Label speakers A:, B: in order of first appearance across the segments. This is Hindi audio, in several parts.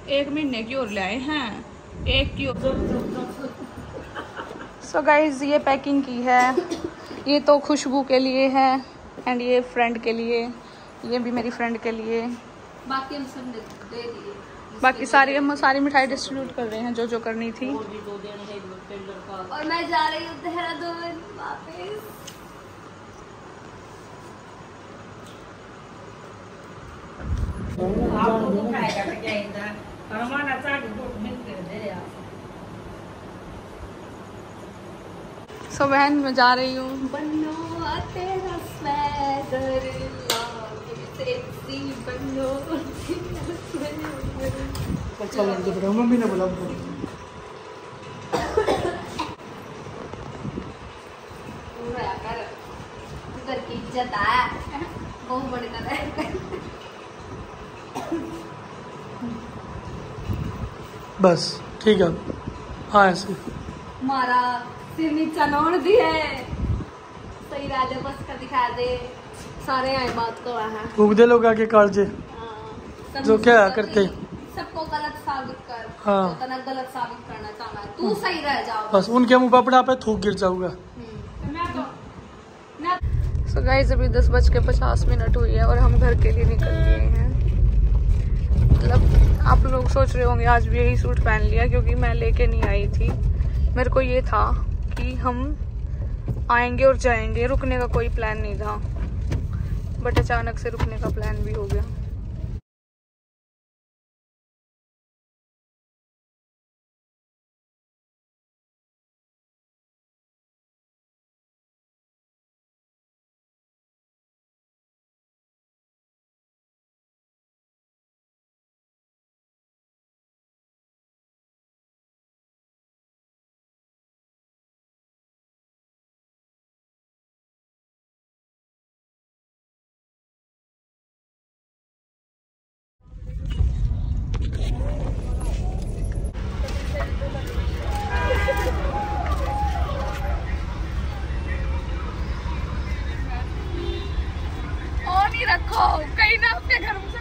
A: 1 महीने की और लाए हैं, एक की। सो गाइज ये पैकिंग की है, ये तो खुशबू के लिए है एंड ये फ्रेंड के लिए, ये भी मेरी फ्रेंड के लिए।
B: बाकी हम सब दे दिए,
A: बाकी हम सारी मिठाई डिस्ट्रीब्यूट कर रहे हैं जो करनी थी।
B: और मैं जा रही हूँ देहरादून वापस।
A: सो बहन मैं जा रही हूँ।
C: मम्मी ने बोला
B: उधर की इज्जत है बहुत बड़ी तरह।
C: बस ठीक है। हाँ ऐसे
B: मारा सिर नीचा नोड़ दी है, सही राजा बस का दिखा दे, सारे आए बात को है
C: उगदे लोग आके काट जे जो क्या करते
B: सबको गलत साबित कर।
C: हाँ
B: तो गलत साबित करना चाहना है, तू सही रह जाओ
C: बस उनके मुंह पर अपने आप थूक गिर जाऊंगा।
A: सो गाइस अभी 10:50 हुई है और हम घर के लिए निकल गए हैं। मतलब आप लोग सोच रहे होंगे आज भी यही सूट पहन लिया, क्योंकि मैं लेके नहीं आई थी। मेरे को ये था कि हम आएंगे और जाएंगे, रुकने का कोई प्लान नहीं था, बट अचानक से रुकने का प्लान भी हो गया। रखो कहीं ना अपने घर में से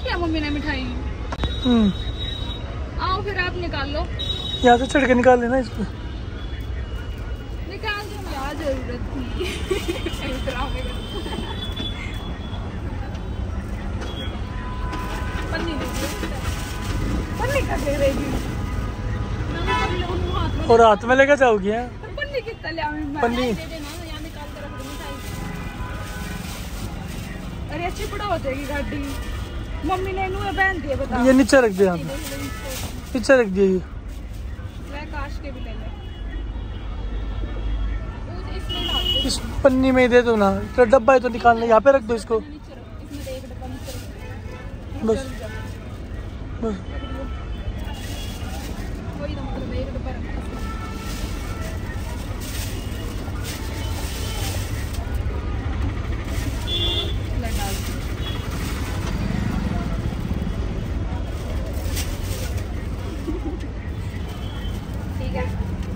A: क्या मम्मी ने मिठाई। आओ फिर आप निकाल लो,
C: यहाँ से चढ़ के निकाल लेना इसको।
A: निकाल दो यार, जरूरत थी। पन्नी का दे रही
C: और हाथ में लेकर जाओगी?
A: पन्नी कितना
C: पन्नी
A: अरे अच्छी बड़ा हो जाएगी गाड़ी। मम्मी ने बहन दिए बता।
C: ये नीचे रख दिया, नीचे रख दिया।
A: ये काश के भी ले ले,
C: इस पन्नी में दे दो ना, तो डब्बा है तो निकालना, यहाँ पे रख दो इसको बस बस।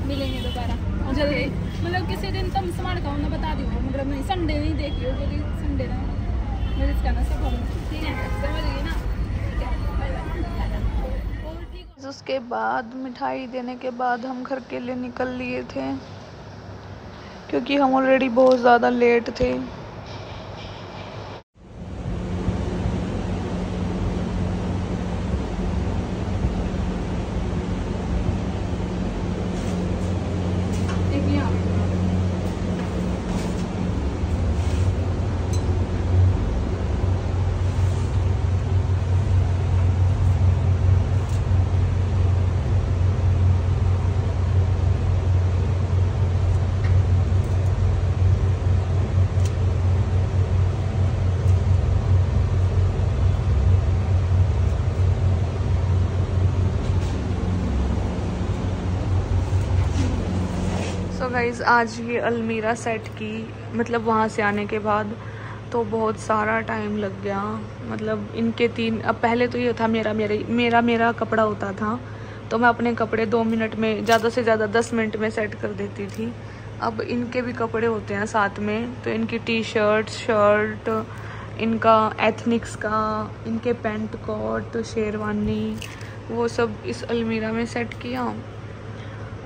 A: मिलेंगे दोबारा जल्दी, मतलब किसी दिन तुम सामान का मैं बता दी, मतलब नहीं संडे नहीं देखी हो, क्योंकि संडे ना मेरे इसका ना सब ठीक है, समझ गई ना। उसके बाद मिठाई देने के बाद हम घर के लिए निकल लिए थे, क्योंकि हम ऑलरेडी बहुत ज़्यादा लेट थे। तो गाइज़ आज ये अलमीरा सेट की, मतलब वहाँ से आने के बाद तो बहुत सारा टाइम लग गया। मतलब इनके 3, अब पहले तो ये था मेरा कपड़ा होता था, तो मैं अपने कपड़े 2 मिनट में, ज़्यादा से ज़्यादा 10 मिनट में सेट कर देती थी। अब इनके भी कपड़े होते हैं साथ में, तो इनकी टी शर्ट, शर्ट, इनका एथनिक्स का, इनके पैंट कोट, शेरवानी, वो सब इस अलमीरा में सेट किया।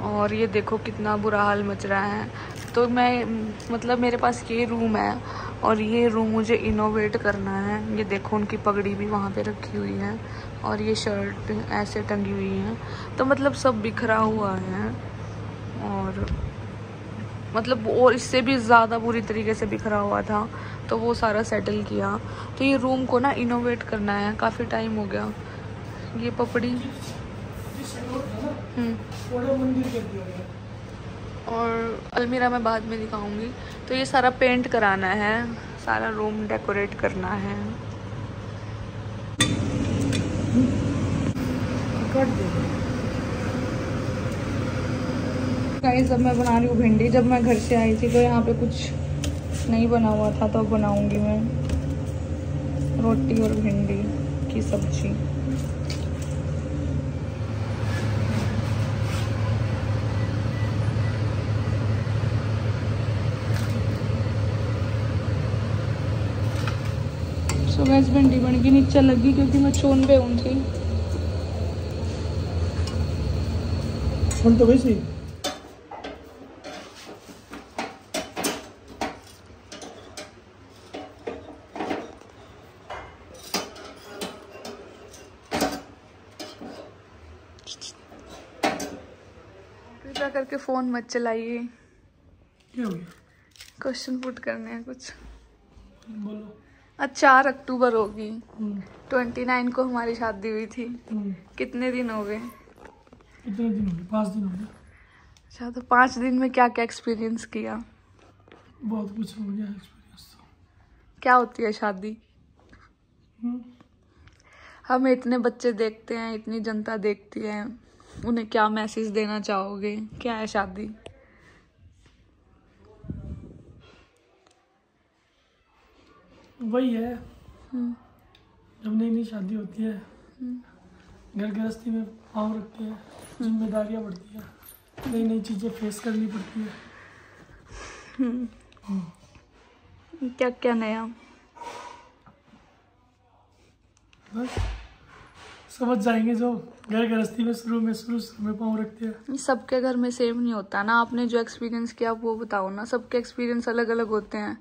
A: और ये देखो कितना बुरा हाल मच रहा है। तो मैं मतलब मेरे पास ये रूम है और ये रूम मुझे इनोवेट करना है। ये देखो उनकी पगड़ी भी वहाँ पे रखी हुई है और ये शर्ट ऐसे टंगी हुई है, तो मतलब सब बिखरा हुआ है और मतलब और इससे भी ज़्यादा बुरी तरीके से बिखरा हुआ था, तो वो सारा सेटल किया। तो ये रूम को ना इनोवेट करना है, काफ़ी टाइम हो गया। ये पपड़ी और अलमीरा मैं बाद में दिखाऊंगी। तो ये सारा पेंट कराना है, सारा रूम डेकोरेट करना है। गाइस अब मैं बना रही हूँ भिंडी। जब मैं घर से आई थी तो यहाँ पे कुछ नहीं बना हुआ था, तो अब बनाऊंगी मैं रोटी और भिंडी की सब्जी। तो गैस भिंडी बन के नीचे लगी क्योंकि मैं चोन पे हूँ थी।
C: सुन तो वैसे
A: कृपया करके फोन मत चलाइए,
C: क्या हो गया?
A: क्वेश्चन पुट करने हैं कुछ।
C: बोलो।
A: आज 4 अक्टूबर होगी, 29 को हमारी शादी हुई थी। कितने दिन हो गए?
C: कितने दिन हो गए? 5 दिन हो गए।
A: अच्छा, तो 5 दिन में क्या क्या एक्सपीरियंस किया?
C: बहुत कुछ हो गया एक्सपीरियंस तो।
A: क्या होती है शादी? हम इतने बच्चे देखते हैं, इतनी जनता देखती है, उन्हें क्या मैसेज देना चाहोगे? क्या है शादी?
C: वही है, जब नई नई शादी होती है, घर गृहस्थी में पाँव रखते हैं, जिम्मेदारियां बढ़ती है, नई नई चीजें फेस करनी पड़ती है।
A: क्या क्या नया?
C: बस समझ जाएंगे जो घर गृहस्थी में शुरू में पाँव रखते हैं।
A: सबके घर में सेम नहीं होता ना। आपने जो एक्सपीरियंस किया वो बताओ ना। सबके एक्सपीरियंस अलग अलग होते हैं।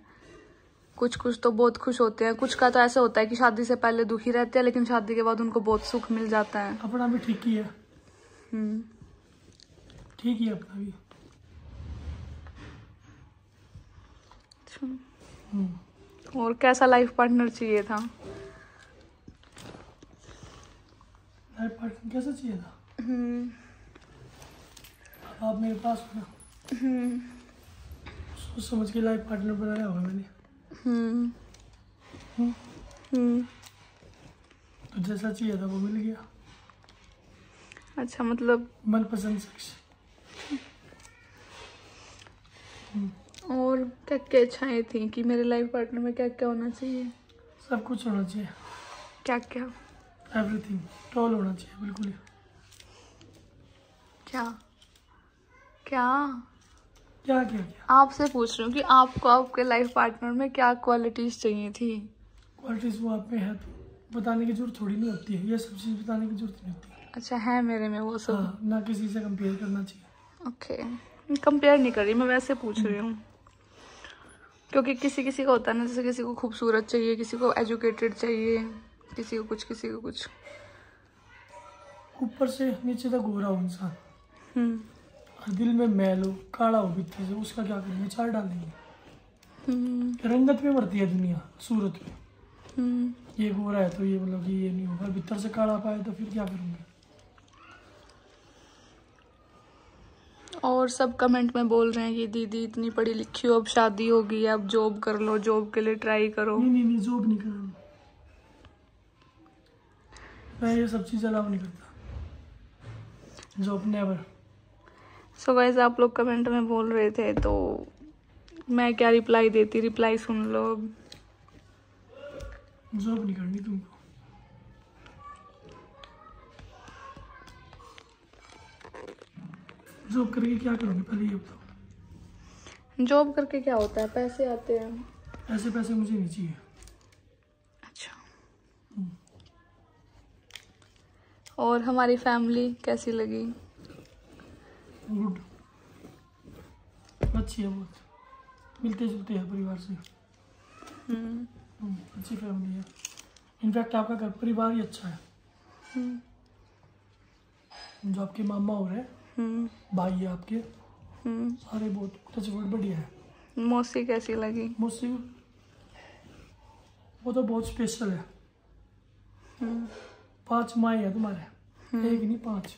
A: कुछ कुछ तो बहुत खुश होते हैं, कुछ का तो ऐसा होता है कि शादी से पहले दुखी रहते हैं लेकिन शादी के बाद उनको बहुत सुख मिल जाता है।
C: अपना भी ठीक ही है। ठीक ही है अपना भी।
A: और कैसा लाइफ पार्टनर चाहिए था?
C: लाइफ पार्टनर कैसा चाहिए था? अब आप मेरे पास हो ना, सोच समझ के लाइफ पार्टनर बनाया होगा मैंने। तो जैसा चाहिए था वो मिल गया।
A: अच्छा, मतलब
C: मनपसंद शख्स।
A: और क्या क्या इच्छाएं थी कि मेरे लाइफ पार्टनर में क्या क्या होना चाहिए?
C: सब कुछ होना चाहिए।
A: क्या क्या?
C: एवरीथिंग टॉल होना चाहिए बिल्कुल ही।
A: क्या क्या?
C: क्या क्या क्या?
A: आपसे पूछ रही हूँ कि आपको आपके लाइफ पार्टनर में क्या क्वालिटीज चाहिए थी?
C: क्वालिटीज वो आप में है तो बताने की जरूरत थोड़ी नहीं होती है। ये सब चीज बताने की जरूरत नहीं होती है।
A: अच्छा, है मेरे में वो सब?
C: हाँ, ना किसी से कंपेयर करना चाहिए।
A: ओके, कंपेयर नहीं कर रही मैं, वैसे पूछ रही हूँ क्योंकि किसी किसी का होता है ना, जैसे किसी को खूबसूरत चाहिए, किसी को एजुकेटेड चाहिए, किसी को कुछ, किसी को कुछ।
C: ऊपर से नीचे तक गोरा हो इंसान और दिल में मैल हो, काला हो भीतर से, उसका क्या करेंगे? चार डालेंगे। रंगत में बढ़ती है दुनिया, सूरत में। ये गोरा है तो ये मतलब कि ये नहीं होगा, भीतर से काला पाए तो फिर क्या करेंगे?
A: और सब कमेंट में बोल रहे हैं कि दीदी इतनी पढ़ी लिखी हो, अब शादी होगी, अब जॉब कर लो, जॉब के लिए ट्राई करो।
C: नहीं जॉब नहीं करना, मैं ये सब चीज अलाउ नहीं करता। Job never.
A: सो गाइस, आप लोग कमेंट में बोल रहे थे तो मैं क्या रिप्लाई देती? रिप्लाई सुन लो।
C: जॉब नहीं करनी तुमको। जॉब करके क्या करोगे पहले ये बताओ।
A: जॉब करके क्या होता है, पैसे आते हैं?
C: ऐसे पैसे मुझे नहीं चाहिए।
A: अच्छा। और हमारी फैमिली कैसी लगी?
C: गुड, अच्छी है बहुत, मिलते जुलते हैं परिवार से। अच्छी फैमिली है। इनफैक्ट आपका घर परिवार ही अच्छा है। जो आपके मामा हो रहे हैं, भाई है आपके, सारे बहुत टचवुड बढ़िया है।
A: मौसी कैसी लगी?
C: मौसी वो तो बहुत स्पेशल है। 5 माए है तुम्हारे, एक नहीं 5।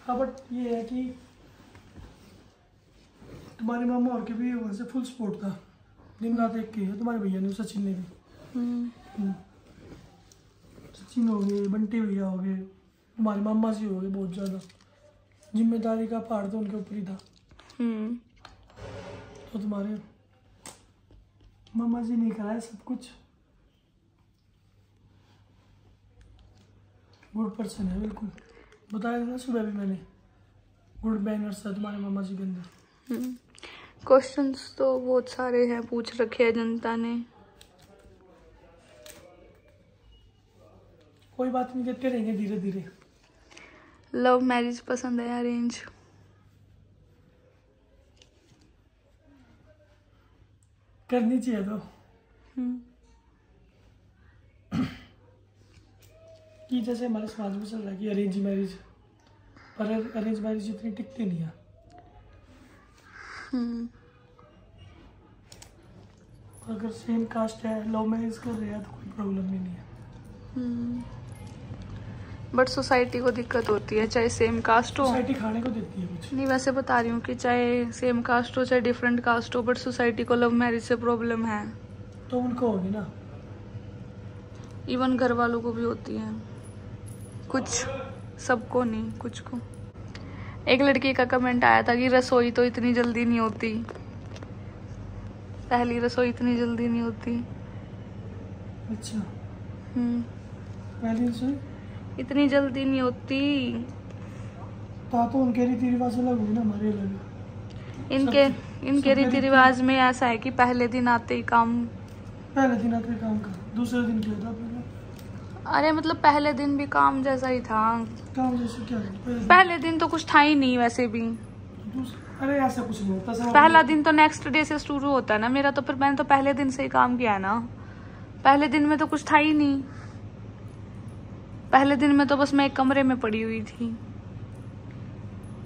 C: हाँ बट ये है कि तुम्हारे मामा और के भी वहाँ से फुल सपोर्ट था, दिन रात एक के है। तुम्हारे भैया ने, सचिन ने भी, सचिन हो गए, बंटी भैया हो गए, तुम्हारे मामा जी हो गए, बहुत ज़्यादा जिम्मेदारी का पहाड़ तो उनके ऊपर ही था। तो तुम्हारे मामा जी ने कराया सब कुछ। गुड पर्सन है बिल्कुल, बताया था सुबह भी मैंने, गुड मैनर्स है तुम्हारे मामा जी के अंदर।
A: क्वेश्चंस तो बहुत सारे हैं, पूछ रखे हैं जनता ने।
C: कोई बात नहीं, देते रहेंगे धीरे धीरे।
A: लव मैरिज पसंद है, अरेंज?
C: करनी चाहिए तो कि जैसे हमारे समाज में चल रहा है कि अरेंज मैरिज, पर अरेंज मैरिज इतनी टिकती नहीं है। अगर सेम कास्ट है, लव मैरिज कर रहे हैं तो कोई प्रॉब्लम ही नहीं है।
A: बट सोसाइटी को दिक्कत होती है, चाहे सेम कास्ट हो।
C: सोसाइटी खाने को देती है कुछ
A: नहीं, वैसे बता रही हूँ कि चाहे सेम कास्ट हो चाहे डिफरेंट कास्ट हो, बट सोसाइटी को लव मैरिज से प्रॉब्लम है।
C: तो उनको होगी ना,
A: इवन घर वालों को भी होती है, कुछ सबको नहीं, कुछ को। एक लड़की का कमेंट आया था कि रसोई तो इतनी जल्दी नहीं होती, पहली रसोई इतनी जल्दी नहीं होती।
C: अच्छा, पहली रसोई
A: इतनी जल्दी नहीं होती।
C: तो उनके रीति रिवाज अलग होगी ना, हमारे अलग।
A: इनके रीति रिवाज में ऐसा है कि पहले दिन आते ही काम
C: कर, दूसरे दिन क्या था पहले?
A: अरे मतलब पहले दिन भी काम जैसा ही था।
C: काम जैसे क्या है?
A: पहले दिन तो कुछ था ही नहीं वैसे भी।
C: अरे ऐसा कुछ नहीं होता।
A: पहला दिन तो नेक्स्ट डे से शुरू होता है ना। मेरा तो फिर मैंने तो पहले दिन से ही काम किया ना। पहले दिन में तो कुछ था ही नहीं। पहले दिन में तो बस मैं एक कमरे में पड़ी हुई थी।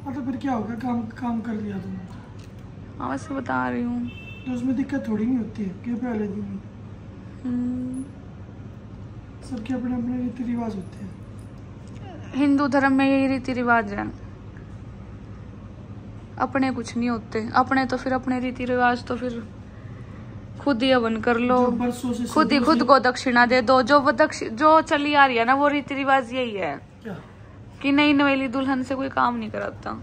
C: तो फिर क्या होगा, काम कर लिया तुमने।
A: हाँ वैसे बता रही हूँ।
C: तो उसमें दिक्कत थोड़ी नहीं होती है कि पहले दिन में। सबके अपने अपने रीति रिवाज होते हैं।
A: हिंदू धर्म में यही रीति रिवाज है, अपने कुछ नहीं होते। अपने तो फिर अपने रीति रिवाज तो फिर खुद ही हवन कर लो, खुद ही खुद को दक्षिणा दे दो। जो चली आ रही है ना वो रीति रिवाज यही है कि नई नवेली दुल्हन से कोई काम नहीं कराता।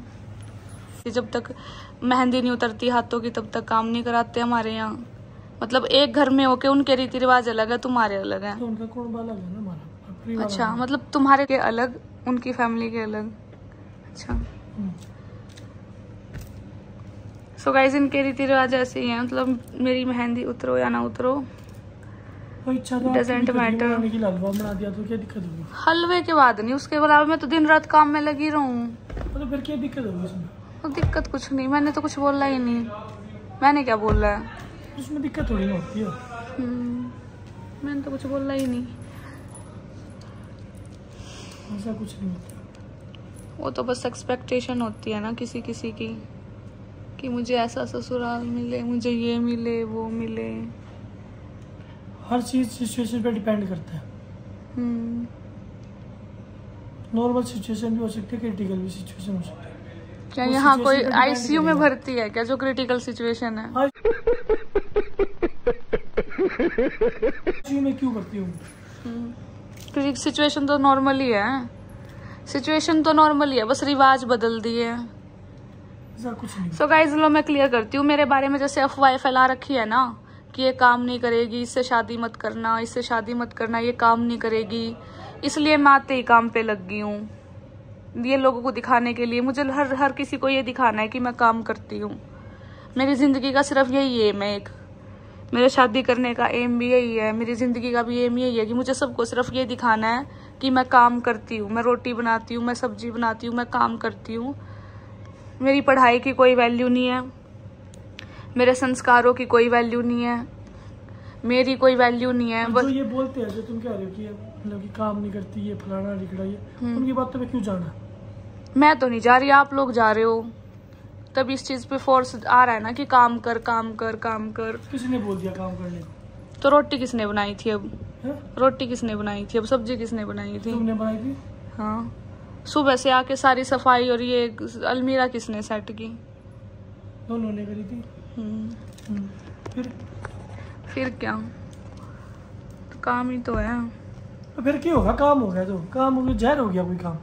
A: जब तक मेहंदी नहीं उतरती हाथों की तब तक काम नहीं कराते हमारे यहाँ। मतलब एक घर में होके उनके रीति रिवाज अलग है, तुम्हारे अलग है।
C: तो उनका कुटुंब अलग है ना, हमारा।
A: अच्छा, मतलब तुम्हारे के अलग, उनकी फैमिली के अलग। अच्छा, सो गाइस इनके रीति रिवाज ऐसे ही हैं। मतलब मेरी मेहंदी उतरो या ना उतरो, डजेंट मैटर।
C: हलवा बना दिया तो क्या दिक्कत होगी?
A: हलवे के बाद नहीं, उसके अलावा मैं तो दिन रात काम में लगी रहूं।
C: तो फिर क्या दिक्कत होगी उसमें?
A: तो दिक्कत कुछ नहीं, मैंने तो कुछ बोला ही नहीं। मैंने क्या बोला है?
C: उसमें दिक्कत थोड़ी ना होती है।
A: मैंने तो कुछ बोला ही नहीं।
C: ऐसा कुछ नहीं होता।
A: वो तो बस एक्सपेक्टेशन होती है ना किसी किसी की कि मुझे ऐसा ससुराल मिले, मुझे ये मिले, वो मिले।
C: हर चीज सिचुएशन पे डिपेंड करता है। नॉर्मल सिचुएशन भी हो सकती है, क्रिटिकल भी सिचुएशन हो सकती है।
A: क्या यहाँ कोई आईसीयू में भर्ती है क्या जो क्रिटिकल सिचुएशन है?
C: आईसीयू में क्यों भर्ती हूँ?
A: सिचुएशन तो नॉर्मल ही है। सिचुएशन तो नॉर्मल ही है, बस रिवाज बदल दिए।
C: ऐसा कुछ नहीं।
A: सो गाइस लो मैं क्लियर करती हूँ। मेरे बारे में जैसे अफवाह फैला रखी है ना कि ये काम नहीं करेगी, इससे शादी मत करना, इससे शादी मत करना, ये काम नहीं करेगी, इसलिए मैं आते ही काम पे लग गई हूँ। ये लोगों को दिखाने के लिए, मुझे हर किसी को ये दिखाना है कि मैं काम करती हूँ। मेरी ज़िंदगी का सिर्फ यही एम है एक, मेरे शादी करने का एम भी यही है, मेरी ज़िंदगी का भी एम यही है कि मुझे सबको सिर्फ ये दिखाना है कि मैं काम करती हूँ, मैं रोटी बनाती हूँ, मैं सब्जी बनाती हूँ, मैं काम करती हूँ। मेरी पढ़ाई की कोई वैल्यू नहीं है, मेरे संस्कारों की कोई वैल्यू नहीं है, मेरी कोई वैल्यू नहीं है।
C: बस ये बोलते हैं जो तुम कह रहे हो कि मतलब कि काम नहीं करती, ये फलाना ढिकड़ा, ये उनकी बातों पे क्यों जाना?
A: मैं तो नहीं जा रही, आप लोग जा रहे हो, तब इस चीज पे फोर्स आ रहा है ना कि काम कर काम कर काम कर।
C: किसने बोल दिया काम करने को?
A: तो रोटी किसने बनाई थी अब?
C: है?
A: रोटी किसने बनाई थी अब? सब्जी किसने बनाई थी?
C: तुमने बनाई थी।
A: हाँ, सुबह से आके सारी सफाई और ये अलमीरा किसने सेट की?
C: दोनों ने करी थी।
A: फिर क्या, तो काम ही तो है।
C: तो फिर क्या होगा? काम हो गया तो काम हो गया, जहर हो गया कोई काम?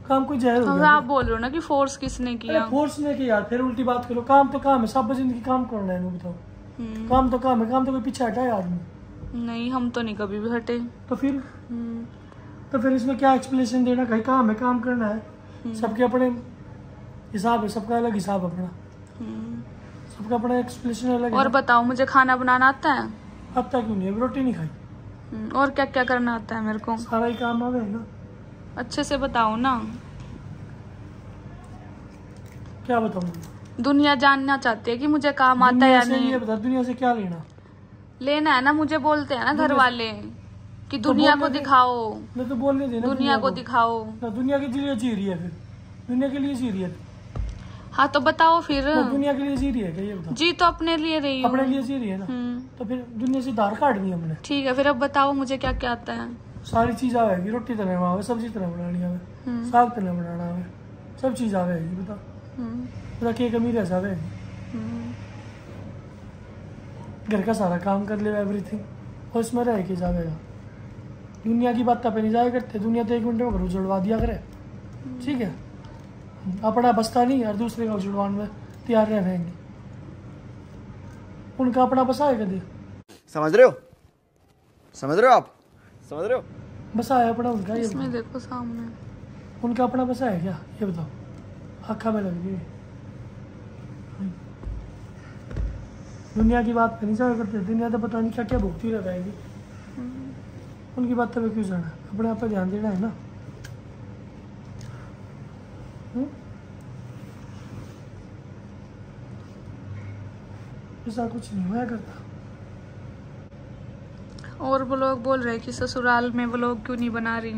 C: काम कोई जहर हो गया?
A: आप बोल रहे हो ना कि फोर्स किसने किया?
C: फोर्स ने किया यार, फिर उल्टी बात करो। काम तो काम है, सब जिंदगी काम करना है। बताओ, काम तो काम है, काम तो कोई पीछे हटा है आदमी?
A: नहीं, हम तो नहीं कभी भी हटे।
C: तो फिर इसमें क्या एक्सप्लेनेशन देना? कहीं काम है, काम करना है, सबके अपने हिसाब है, सबका अलग हिसाब अपना, सबका अपना एक्सप्लेनेशन अलग।
A: और बताओ, मुझे खाना बनाना आता है?
C: आता क्यों नहीं? रोटी नहीं खाई।
A: और क्या क्या करना आता है मेरे को?
C: सारा ही काम आ गया ना।
A: अच्छे से बताओ ना।
C: क्या बताऊं?
A: दुनिया जानना चाहती है कि मुझे काम आता है या नहीं।
C: ये बता, दुनिया से क्या लेना?
A: लेना है ना, मुझे बोलते हैं ना घर वाले कि दुनिया को दिखाओ।
C: मैं तो बोलने देना,
A: दुनिया को दिखाओ।
C: दुनिया के लिए जी रही है, फिर दुनिया के लिए जी रही है।
A: हाँ तो बताओ फिर।
C: दुनिया के लिए जी रही है क्या? ये बताओ।
A: जी तो अपने लिए रही हूँ।
C: अपने लिए जी रही है ना, तो फिर दुनिया से धार काट दी हमने।
A: ठीक है, फिर अब बताओ मुझे क्या क्या आता है?
C: सारी चीज आवेगी, रोटी तरह आवे, सब्जी तरह बनानी आवे, साग तरह बनाना आवे, सब चीज आवेगी। बता बता क्या कमी रह जावेगी? घर का सारा काम कर ले, एवरीथिंग, और इसमें रह के जावेगा। दुनिया की बात पे नहीं जाया करते। दुनिया तो 1 मिनट में घर उजड़वा दिया करे, ठीक है? अपना बसता नहीं और दूसरे का उजड़वान में तैयार रहेंगे। उनका अपना बसा है कदे?
D: समझ रहे हो? समझ रहे हो आप? समझ रहे हो?
C: बसा है अपना उनका? ये
A: इसमें देखो सामने,
C: उनका अपना बसा है क्या? ये बताओ, आँखा में लग गई। दुनिया की बात पे नहीं जाया करते। दुनिया तो पता नहीं क्या क्या भुगती रह जाएगी। उनकी बातों पे क्यों जाना? अपने आप पे ध्यान देना है ना। ऐसा कुछ नहीं हुआ करता।
A: और वो लोग बोल रहे कि ससुराल में वो लोग क्यों नहीं बना रही?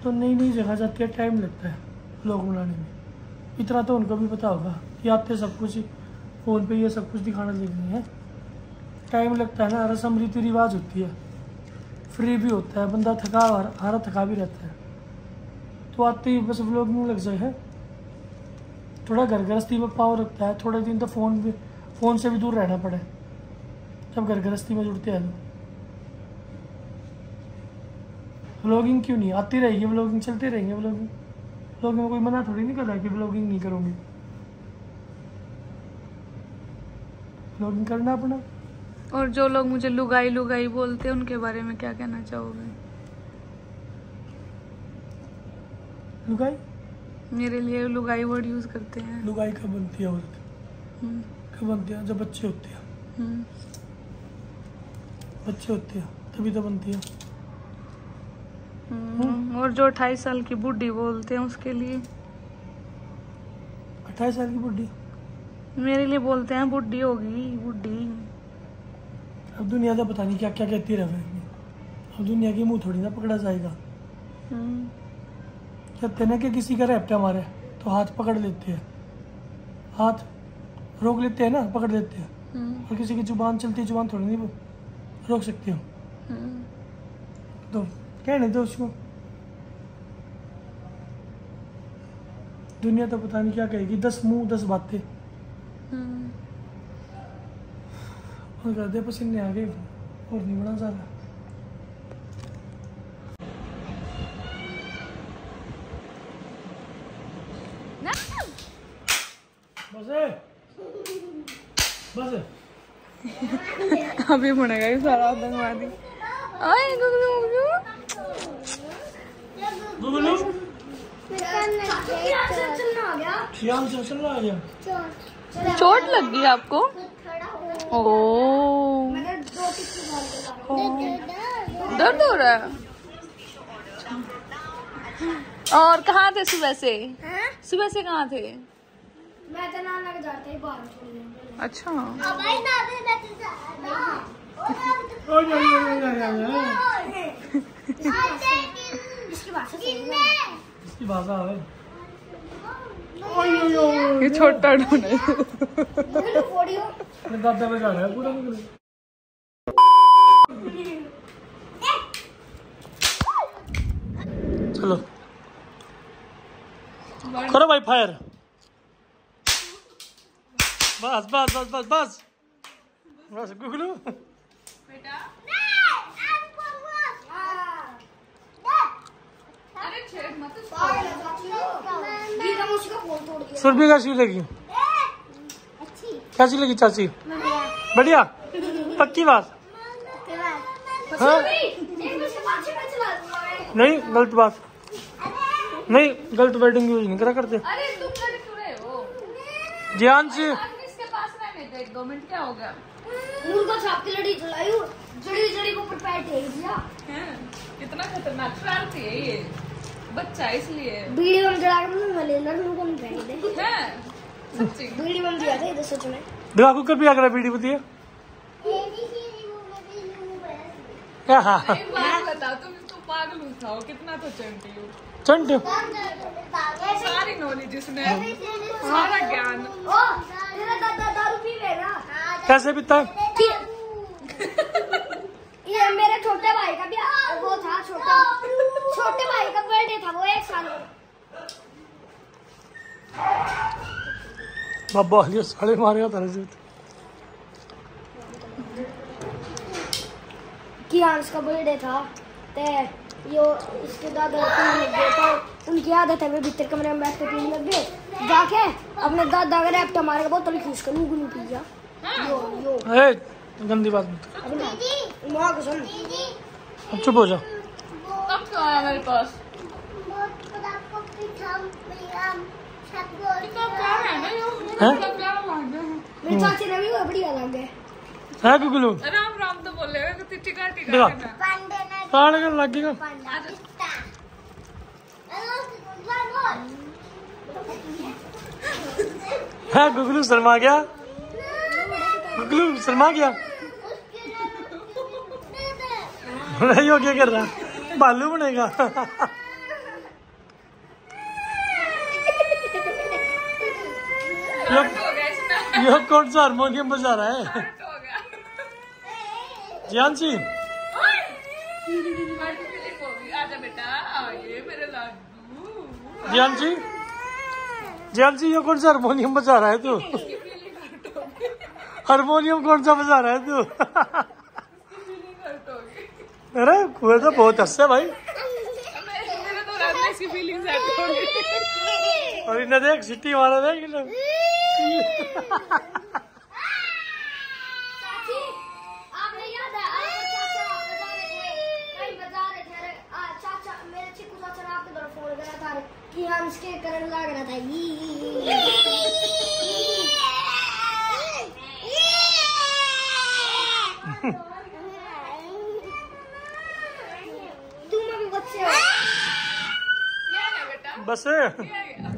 C: तो नई नई जगह जाती है, टाइम लगता है लोग बनाने में। इतना तो उनको भी पता होगा कि आते सब कुछ फोन पे ये सब कुछ दिखाना देखनी है। टाइम लगता है ना, रस्म रीति रिवाज होती है, फ्री भी होता है, बंदा थका हारा थका भी रहता है। तो आते ही बस व्लॉग में लग जाए है। थोड़ा घर गृहस्थी में पाँव रखता है, थोड़े दिन तो फोन से भी दूर रहना पड़े जब घर गृहस्थी में जुड़ते हैं। व्लॉगिंग क्यों नहीं आती रहेगी? व्लॉगिंग चलते रहेंगे। व्लॉगिंग में कोई मना थोड़ी नहीं कर रहा है कि व्लॉगिंग नहीं करूँगी। व्लॉगिंग करना अपना।
A: और जो लोग मुझे लुगाई लुगाई बोलते हैं उनके बारे में क्या कहना चाहोगे?
C: लुगाई?
A: मेरे लिए लुगाई वर्ड यूज करते हैं।
C: लुगाई कब बनती है औरत? कब बनती है? जब बच्चे होते हैं। बच्चे होते हैं तभी तो बनती है।
A: और जो 28 साल की बुढ़ी बोलते हैं उसके लिए?
C: 28 साल की बुढ़ी?
A: मेरे लिए बोलते हैं बुढ़ी होगी, बुढ़ी।
C: अब दुनिया तो पता नहीं क्या क्या कहती रहेगी। अब दुनिया की मुंह थोड़ी ना पकड़ा जाएगा। कहते ना कि किसी का रैप्टा मारे तो हाथ पकड़ लेते हैं, हाथ रोक लेते हैं ना, पकड़ लेते हैं। और किसी की जुबान चलती, जुबान थोड़ी नहीं रोक सकते हो। तो कहने दो उसको। दुनिया तो पता नहीं क्या कहेगी। 10 मुंह 10 बातें। और कर दे पसीने आ गए और नहीं बना सारा। बस
A: अभी बनेगा ये सारा आतंकवादी। आए गुगलू
C: गुगलू
B: चलना हो गया।
C: ध्यान से चल रहा है।
A: चोट लग गई आपको? ओ दर्द हो रहा है। और कहाँ थे सुबह से? सुबह से कहाँ थे?
B: मैं तो नाना के जाते ही बाहर।
A: अच्छा
C: इसकी भाषा है।
A: ये छोटा ढूंढ है।
C: दादा में जा रहा है पूरा। चलो करो भाई फायर। बस बस बस बस बस बस गुगलू। सुरभि कैसी लगी? कैसी लगी चाची? बढ़िया पक्की बात? हाँ? नहीं गलत बात नहीं, गलत वर्डिंग यूज नहीं करा करते।
A: अरे तुम लड़ क्यों रहे हो?
C: ध्यान से
A: इसके पास रहने दे, 1-2 मिनट क्या हो गया?
B: उनको छाप की लड़ी चलाई, जड़ी को ऊपर पैर टेक दिया।
A: कितना खतरनाक शरारती है ये बच्चा, इसलिए
B: बीड़ी बम जला के मैं ले लड़ उनको नहीं फेंक दे।
A: हैं सच्ची
B: बीड़ी बम दिया था इधर सच में।
C: दिखा कुकर भी आकर बीड़ी बतिया। हाँ
A: एक बात बताओ, तुम पागल उठाओ, कितना तो चंटी हो।
C: चंट
A: सारी नॉलेज इसमें, सारा ज्ञान।
B: ओ तेरा दादा दारू पी लेगा।
C: कैसे पीता है?
B: ये मेरे छोटे भाई का भी वो था, छोटे भाई का बर्थडे था, वो 1 साल।
C: बाबा ये साले मारेगा तरह से।
B: कियांश का बर्थडे था ते यो इसके दादा पीने लग गए, तो उनकी आदत है वे भीतर कमरे में बैठ के पीने लग गए। जाके अपने दादा का रैप्टा मारेगा बोतल खींच कर गुलू पी जा। यो
C: ए गंदी बात मत।
B: मां कसम।
C: अब चुप हो जा।
A: कब क्यों आया मेरे पास? कितना प्यार है ना ये, कितना प्यार लग गया।
B: मेरी चाची ने भी वो बढ़िया लग गए।
C: है गुगलू
A: राम राम तो बोलेगा कि टिका टिका
C: दिखा।
A: करना।
C: कान अगर लगेगा है। गुगलू शर्मा गया, गुगलू शर्मा गया। नहीं हो क्या कर रहा? भालू बनेगा।
A: हो गया इसमें,
C: ये कौन सा हारमोनियम बजा रहा है?
A: हो गया।
C: जियान जी
A: आजा बेटा, आइए मेरे लाडू।
C: जियान जी ये कौन सा हारमोनियम बजा रहा है तू? हारमोनियम कौन सा बजा रहा है तू? अरे कुएं तो बहुत हंसे भाई।
A: मेरे तो रात में इसकी फीलिंग सेट हो गई।
C: और इन्हें देख सिटी मारा देख इन्हें।
B: चाची आपने याद है चाचा बजा रहे थे, कहीं बजा रहे थे। चाचा मेरे चिकू चाचा ने आपके तरफ फोन करा था कि हम इसके करंट लग रहा था। तुम अभी बच्चे हो।
A: क्या है बेटा?
C: बस
A: क्या है?